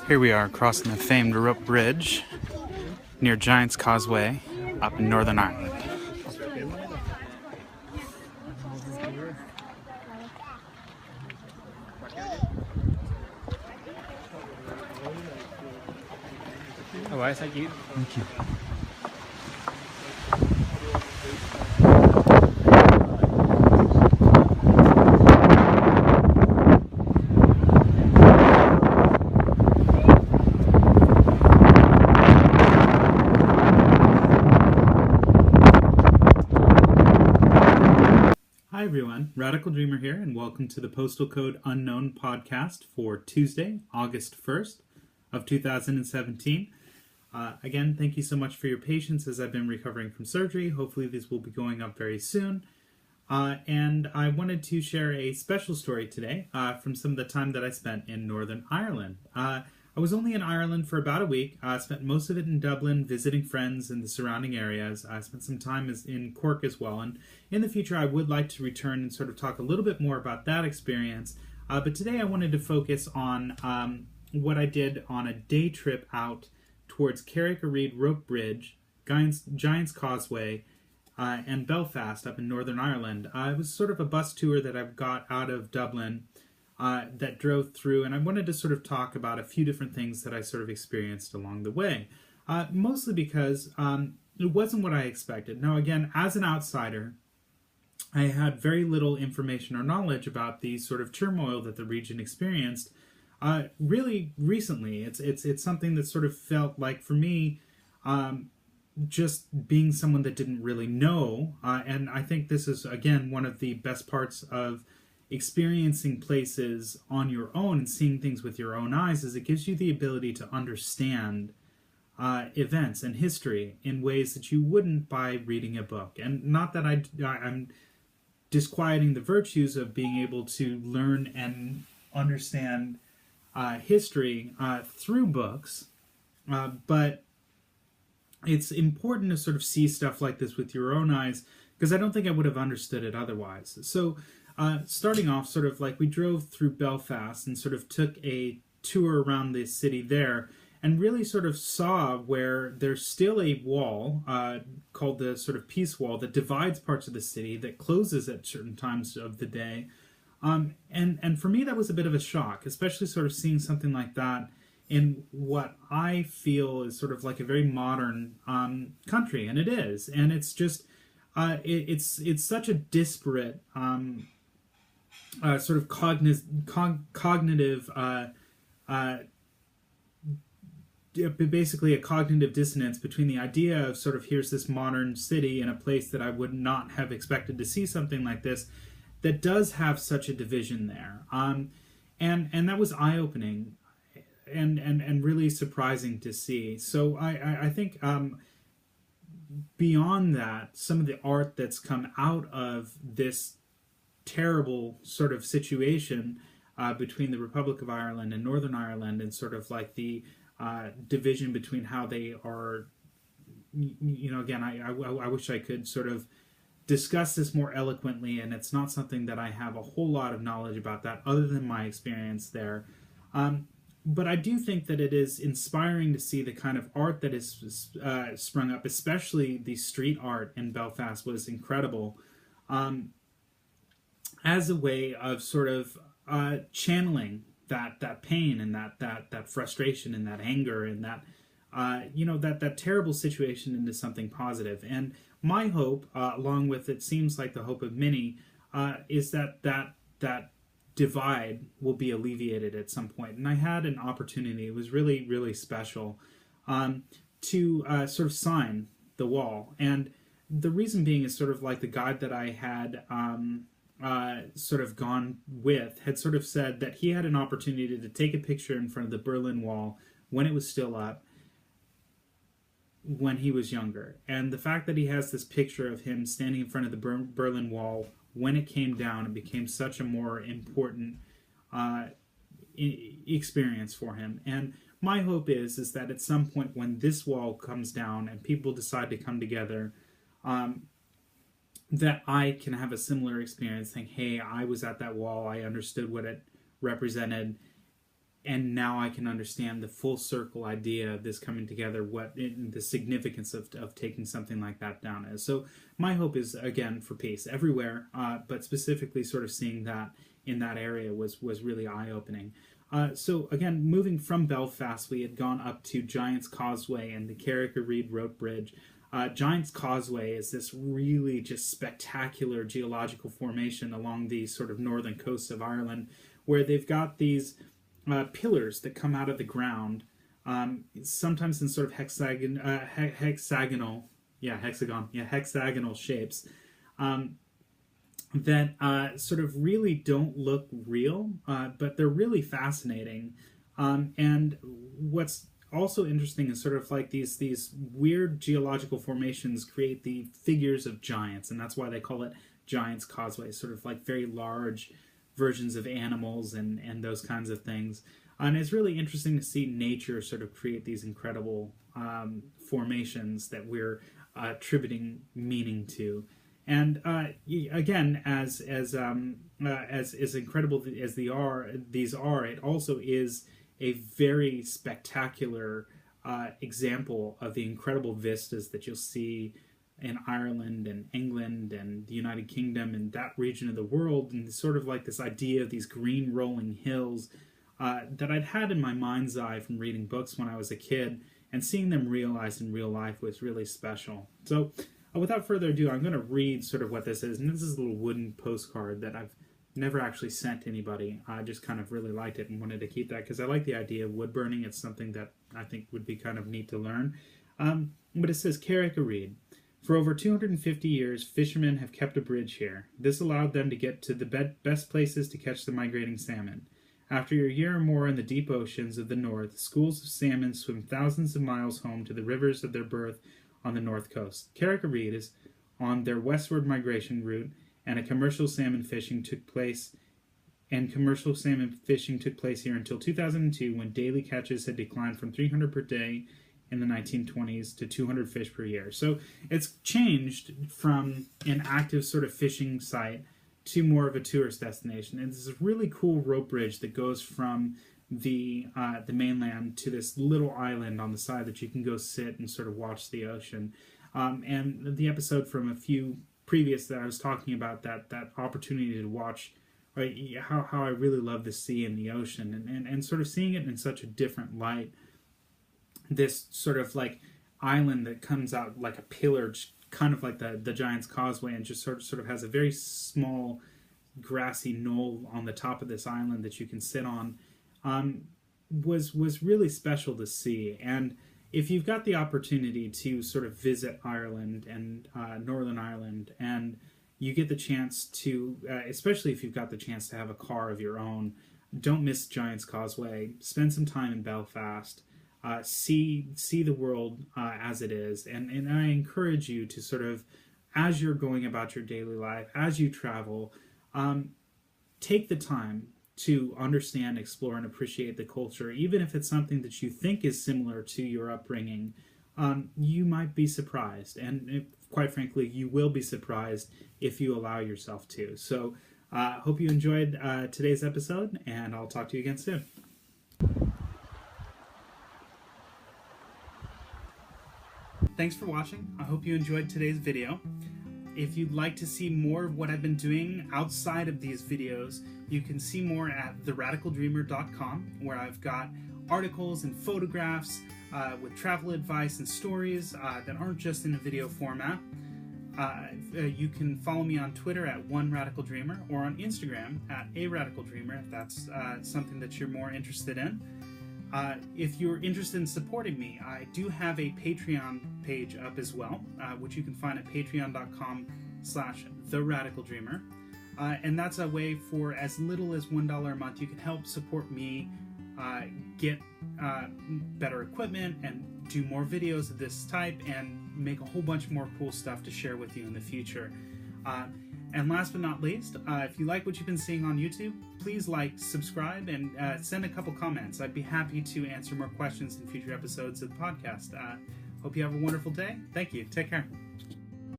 Here we are crossing the famed rope bridge near Giant's Causeway up in Northern Ireland. Oh, right, thank you. Thank you. Hi everyone, Radical Dreamer here, and welcome to the Postal Code Unknown podcast for Tuesday, August 1st of 2017. Again, thank you so much for your patience as I've been recovering from surgery. Hopefully these will be going up very soon. And I wanted to share a special story today from some of the time that I spent in Northern Ireland. I was only in Ireland for about a week. I spent most of it in Dublin, visiting friends in the surrounding areas. I spent some time in Cork as well. And in the future, I would like to return and sort of talk a little bit more about that experience. But today I wanted to focus on what I did on a day trip out towards Carrick-a-Reid Rope Bridge, Giant's Causeway, and Belfast up in Northern Ireland. It was sort of a bus tour that I got out of Dublin that drove through, and I wanted to sort of talk about a few different things that I sort of experienced along the way. Mostly because it wasn't what I expected. Now again, as an outsider, I had very little information or knowledge about the sort of turmoil that the region experienced really recently. It's something that sort of felt like, for me, just being someone that didn't really know, and I think this is, again, one of the best parts of experiencing places on your own and seeing things with your own eyes, is it gives you the ability to understand events and history in ways that you wouldn't by reading a book. And not that I'm disquieting the virtues of being able to learn and understand history through books, but it's important to sort of see stuff like this with your own eyes, because I don't think I would have understood it otherwise. So starting off, sort of like, we drove through Belfast and sort of took a tour around the city there, and really sort of saw where there's still a wall called the sort of Peace Wall that divides parts of the city, that closes at certain times of the day. And for me, that was a bit of a shock, especially sort of seeing something like that in what I feel is sort of like a very modern country, and it is. And it's just, it's such a disparate sort of cognitive, basically a cognitive dissonance between the idea of sort of, here's this modern city in a place that I would not have expected to see something like this, that does have such a division there. And that was eye-opening and really surprising to see. So I think beyond that, some of the art that's come out of this terrible sort of situation between the Republic of Ireland and Northern Ireland, and sort of like the division between how they are, again, I wish I could sort of discuss this more eloquently, and it's not something that I have a whole lot of knowledge about that other than my experience there. But I do think that it is inspiring to see the kind of art that is sprung up, especially the street art in Belfast was incredible, as a way of sort of channeling that pain and that frustration and that anger and that that terrible situation into something positive. And my hope, along with, it seems like the hope of many, is that divide will be alleviated at some point. And I had an opportunity, it was really, really special, to sort of sign the wall. And the reason being is sort of like the guide that I had sort of gone with had sort of said that he had an opportunity to take a picture in front of the Berlin Wall when it was still up, when he was younger. And the fact that he has this picture of him standing in front of the Berlin Wall when it came down, it became such a more important experience for him. And my hope is that at some point when this wall comes down and people decide to come together, that I can have a similar experience, think, hey, I was at that wall, I understood what it represented, and now I can understand the full circle idea of this coming together, the significance of taking something like that down is. So my hope is, again, for peace everywhere, but specifically sort of seeing that in that area was really eye-opening. So again, moving from Belfast, we had gone up to Giant's Causeway and the Carrick-a-Reid Rope Bridge. Giant's Causeway is this really just spectacular geological formation along the sort of northern coast of Ireland, where they've got these pillars that come out of the ground, sometimes in sort of hexagonal shapes, that sort of really don't look real, but they're really fascinating. And what's also interesting is sort of like these weird geological formations create the figures of giants, and that's why they call it Giant's Causeway, sort of like very large versions of animals and those kinds of things. And it's really interesting to see nature sort of create these incredible formations that we're attributing meaning to. And again, as incredible as these are, it also is a very spectacular example of the incredible vistas that you'll see in Ireland and England and the United Kingdom and that region of the world, and sort of like this idea of these green rolling hills that I'd had in my mind's eye from reading books when I was a kid, and seeing them realized in real life was really special. So without further ado, I'm going to read sort of what this is, and this is a little wooden postcard that I've never actually sent anybody. I just kind of really liked it and wanted to keep that because I like the idea of wood burning. It's something that I think would be kind of neat to learn. But it says, Carrick-a-Reid. For over 250 years, fishermen have kept a bridge here. This allowed them to get to the best places to catch the migrating salmon. After a year or more in the deep oceans of the north, schools of salmon swim thousands of miles home to the rivers of their birth on the north coast. Carrick-a-Reid is on their westward migration route, and commercial salmon fishing took place here until 2002, when daily catches had declined from 300 per day in the 1920s to 200 fish per year. So it's changed from an active sort of fishing site to more of a tourist destination. And there's a really cool rope bridge that goes from the mainland to this little island on the side that you can go sit and sort of watch the ocean. And the episode from a few previous that I was talking about, that opportunity to watch, right, how I really love the sea and the ocean, and sort of seeing it in such a different light. This sort of like island that comes out like a pillar, kind of like the Giant's Causeway, and just sort of has a very small grassy knoll on the top of this island that you can sit on, was really special to see. And if you've got the opportunity to sort of visit Ireland and Northern Ireland, and you get the chance to, especially if you've got the chance to have a car of your own, don't miss Giant's Causeway. Spend some time in Belfast. See the world as it is, and I encourage you to sort of, as you're going about your daily life, as you travel, take the time to understand, explore, and appreciate the culture, even if it's something that you think is similar to your upbringing. You might be surprised, and quite frankly, you will be surprised if you allow yourself to. So, hope you enjoyed today's episode, and I'll talk to you again soon. Thanks for watching. I hope you enjoyed today's video. If you'd like to see more of what I've been doing outside of these videos, you can see more at theradicaldreamer.com, where I've got articles and photographs with travel advice and stories that aren't just in a video format. You can follow me on Twitter at @OneRadicalDreamer, or on Instagram at @aradicaldreamer, if that's something that you're more interested in. If you're interested in supporting me, I do have a Patreon page up as well, which you can find at patreon.com/theradicaldreamer. And that's a way, for as little as $1 a month, you can help support me get better equipment and do more videos of this type, and make a whole bunch more cool stuff to share with you in the future. And last but not least, if you like what you've been seeing on YouTube, please like, subscribe, and send a couple comments. I'd be happy to answer more questions in future episodes of the podcast. Hope you have a wonderful day. Thank you. Take care.